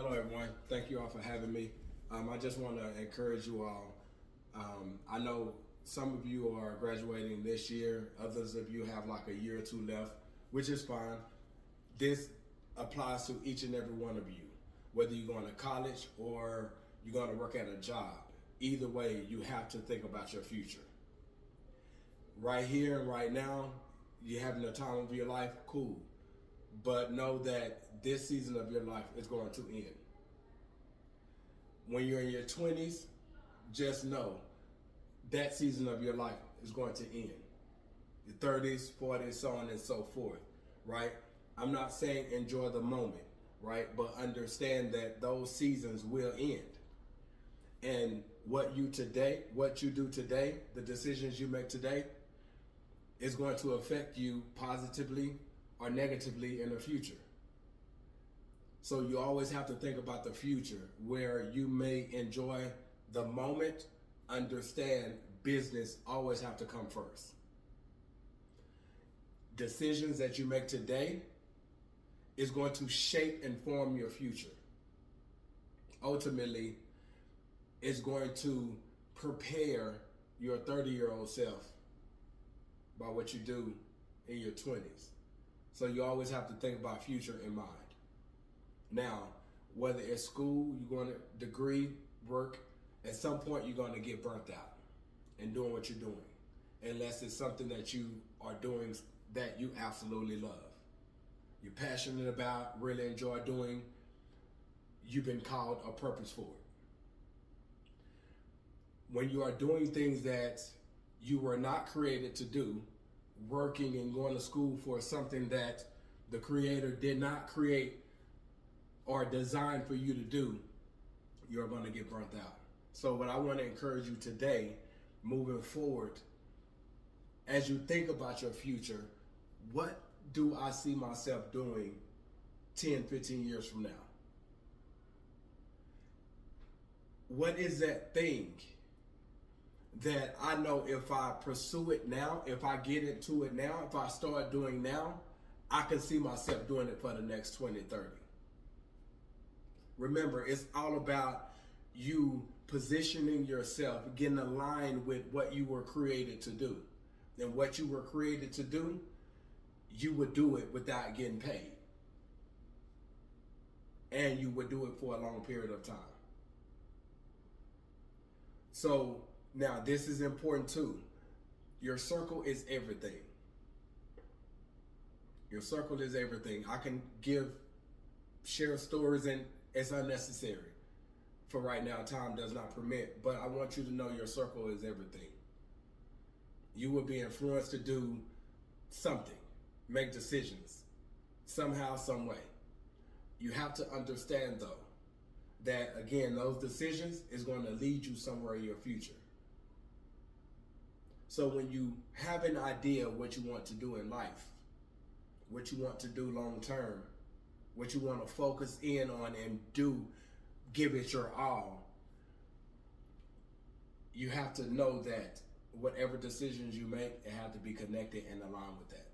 Hello, everyone. Thank you all for having me. I just want to encourage you all. I know some of you are graduating this year, others of you have like a year or two left, which is fine. This applies to each and every one of you, whether you're going to college or you're going to work at a job. Either way, you have to think about your future. Right here and right now, you're having the time of your life, cool. But know that this season of your life is going to end. When you're in your 20s, just know that season of your life is going to end. Your 30s, 40s, so on and so forth, right? I'm not saying enjoy the moment, right? But understand that those seasons will end. And what you do today, the decisions you make today, is going to affect you positively or negatively in the future. So you always have to think about the future where you may enjoy the moment. Understand business always have to come first. Decisions that you make today is going to shape and form your future. Ultimately, it's going to prepare your 30-year-old self by what you do in your 20s. So you always have to think about future in mind. Now, whether it's school, you're going to degree, work, at some point you're going to get burnt out in doing what you're doing, unless it's something that you are doing that you absolutely love. You're passionate about, really enjoy doing, you've been called a purpose for it. When you are doing things that you were not created to do, working and going to school for something that the Creator did not create or design for you to do, you're going to get burnt out. So what I want to encourage you today, moving forward, as you think about your future, what do I see myself doing 10, 15 years from now? What is that thing that I know if I pursue it now, if I get into it now, if I start doing now, I can see myself doing it for the next 20, 30. Remember, it's all about you positioning yourself, getting aligned with what you were created to do. And what you were created to do, you would do it without getting paid. And you would do it for a long period of time. So now this is important too. Your circle is everything. Your circle is everything. I can share stories, and it's unnecessary. For right now, time does not permit, but I want you to know your circle is everything. You will be influenced to do something, make decisions, somehow, some way. You have to understand though, that again, those decisions is going to lead you somewhere in your future. So when you have an idea of what you want to do in life, what you want to do long term, what you want to focus in on and do, give it your all, you have to know that whatever decisions you make, it have to be connected and aligned with that.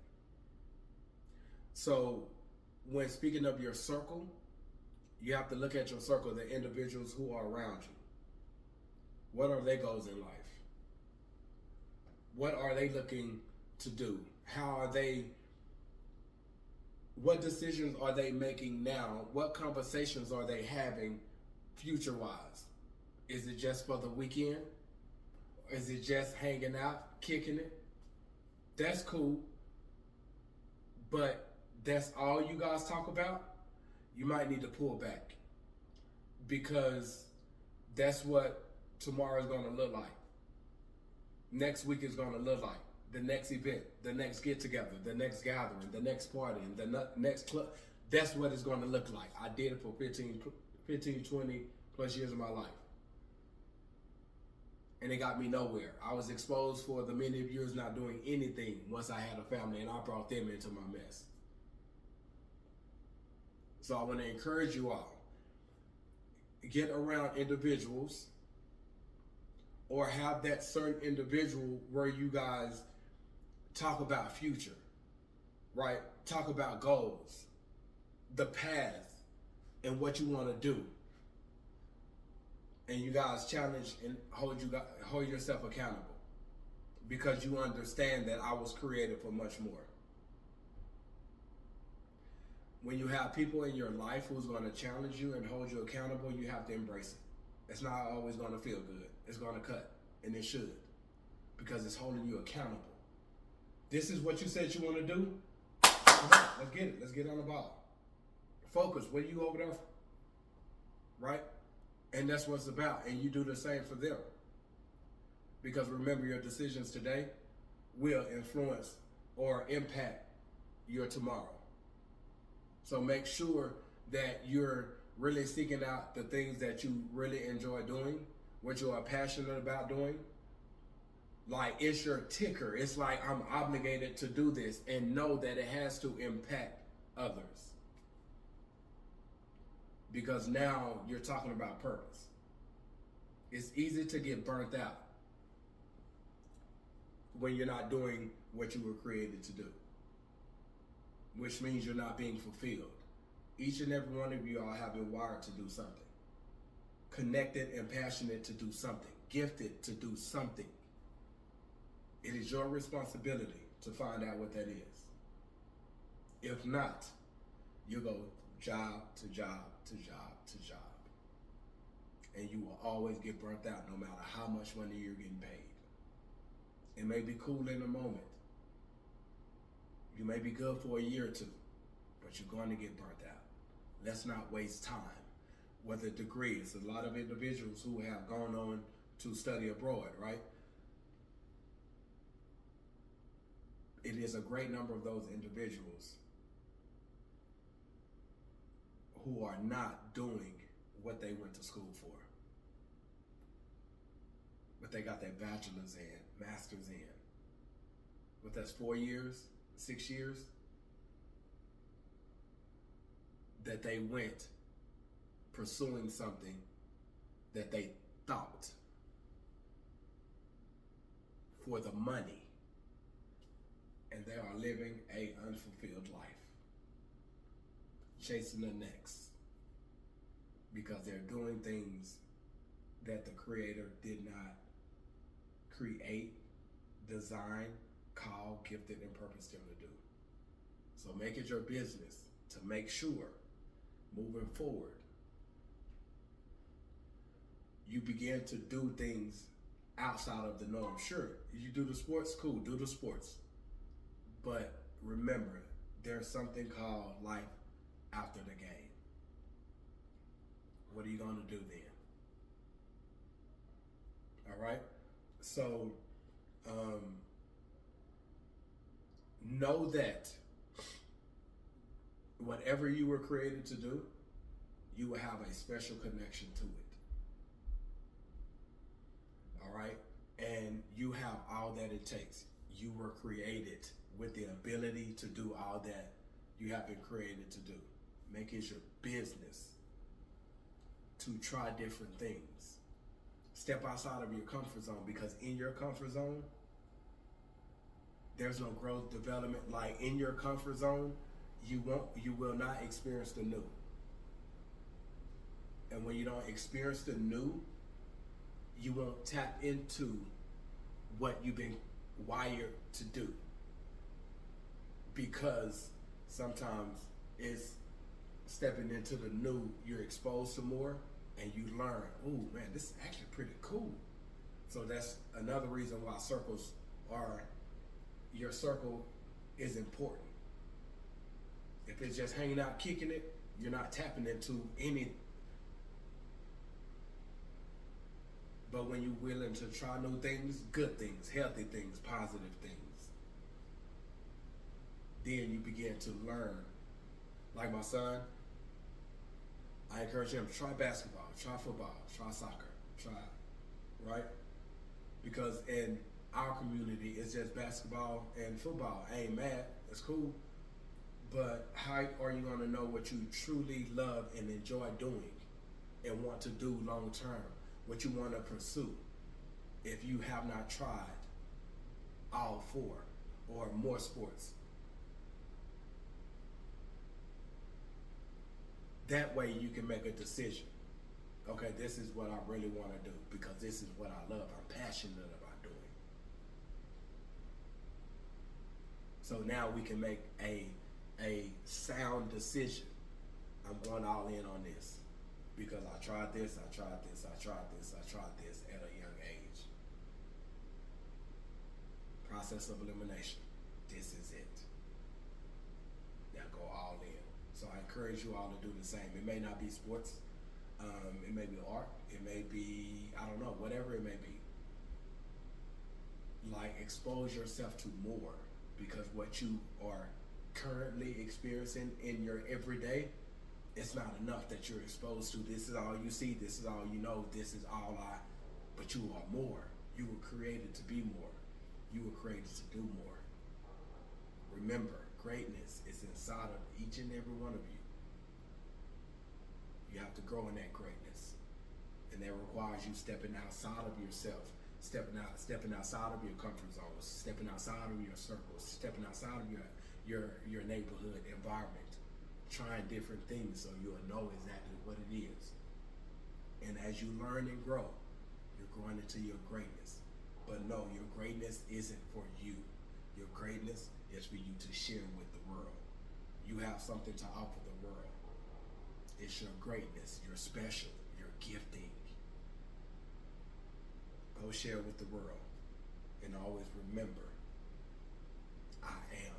So when speaking of your circle, you have to look at your circle, the individuals who are around you. What are their goals in life? What are they looking to do? What decisions are they making now? What conversations are they having future-wise? Is it just for the weekend? Is it just hanging out, kicking it? That's cool. But that's all you guys talk about? You might need to pull back, because that's what tomorrow is going to look like. Next week is going to look like. The next event, the next get together, the next gathering, the next party, and the next club. That's what it's going to look like. I did it for 15, 20 plus years of my life. And it got me nowhere. I was exposed for the many of years not doing anything once I had a family, and I brought them into my mess. So I want to encourage you all. Get around individuals, or have that certain individual where you guys talk about future, right? Talk about goals, the path, and what you want to do. And you guys challenge and hold yourself accountable, because you understand that I was created for much more. When you have people in your life who's going to challenge you and hold you accountable, you have to embrace it. It's not always going to feel good. It's going to cut, and it should, because it's holding you accountable. This is what you said you want to do. Come on, let's get it. Let's get on the ball. Focus. What are you over there for? Right? And that's what it's about. And you do the same for them. Because remember, your decisions today will influence or impact your tomorrow. So make sure that you're really seeking out the things that you really enjoy doing, what you are passionate about doing. Like, it's your ticker. It's like, I'm obligated to do this, and know that it has to impact others. Because now you're talking about purpose. It's easy to get burnt out when you're not doing what you were created to do, which means you're not being fulfilled. Each and every one of you all have been wired to do something, connected and passionate to do something, gifted to do something. It is your responsibility to find out what that is. If not, you go job to job to job to job, and you will always get burnt out no matter how much money you're getting paid. It may be cool in the moment. You may be good for a year or two, but you're going to get burnt out. Let's not waste time. Whether degrees, a lot of individuals who have gone on to study abroad, right? It is a great number of those individuals who are not doing what they went to school for. But they got their bachelor's in, master's in. But that's 4 years, 6 years that they went pursuing something that they thought for the money, and they are living a unfulfilled life, chasing the next, because they're doing things that the Creator did not create, design, call, gifted, and purposed them to do. So make it your business to make sure, moving forward, you begin to do things outside of the norm. Sure, you do the sports, cool, do the sports. But remember, there's something called life after the game. What are you going to do then? All right? So, know that whatever you were created to do, you will have a special connection to it. All right? And you have all that it takes. You were created with the ability to do all that you have been created to do. Make it your business to try different things. Step outside of your comfort zone, because in your comfort zone, there's no growth, development. Like, in your comfort zone, you will not experience the new. And when you don't experience the new, you won't tap into what you've been wired to do. Because sometimes it's stepping into the new, you're exposed to more, and you learn, oh man, this is actually pretty cool. So that's another reason why your circle is important. If it's just hanging out, kicking it, you're not tapping into any. But when you're willing to try new things, good things, healthy things, positive things, then you begin to learn. Like my son, I encourage him to try basketball, try football, try soccer, right? Because in our community, it's just basketball and football. I ain't mad, it's cool. But how are you going to know what you truly love and enjoy doing and want to do long term, what you want to pursue, if you have not tried all four or more sports? That way you can make a decision. Okay, this is what I really want to do because this is what I love. I'm passionate about doing. So now we can make a sound decision. I'm going all in on this because I tried this, I tried this, I tried this, I tried this at a young age. Process of elimination. This is it. Now go all in. So I encourage you all to do the same. It may not be sports. It may be art. It may be, I don't know, whatever it may be. Like, expose yourself to more because what you are currently experiencing in your everyday, it's not enough that you're exposed to. This is all you see. This is all you know. This is all but you are more. You were created to be more. You were created to do more. Remember, greatness is inside of each and every one of you. You have to grow in that greatness. And that requires you stepping outside of yourself, stepping outside of your comfort zones, stepping outside of your circles, stepping outside of your neighborhood environment, trying different things so you'll know exactly what it is. And as you learn and grow, you're growing into your greatness. But no, your greatness isn't for you. Your greatness is for you to share with the world. You have something to offer the world. It's your greatness, your special, your gifting. Go share with the world. And always remember, I am.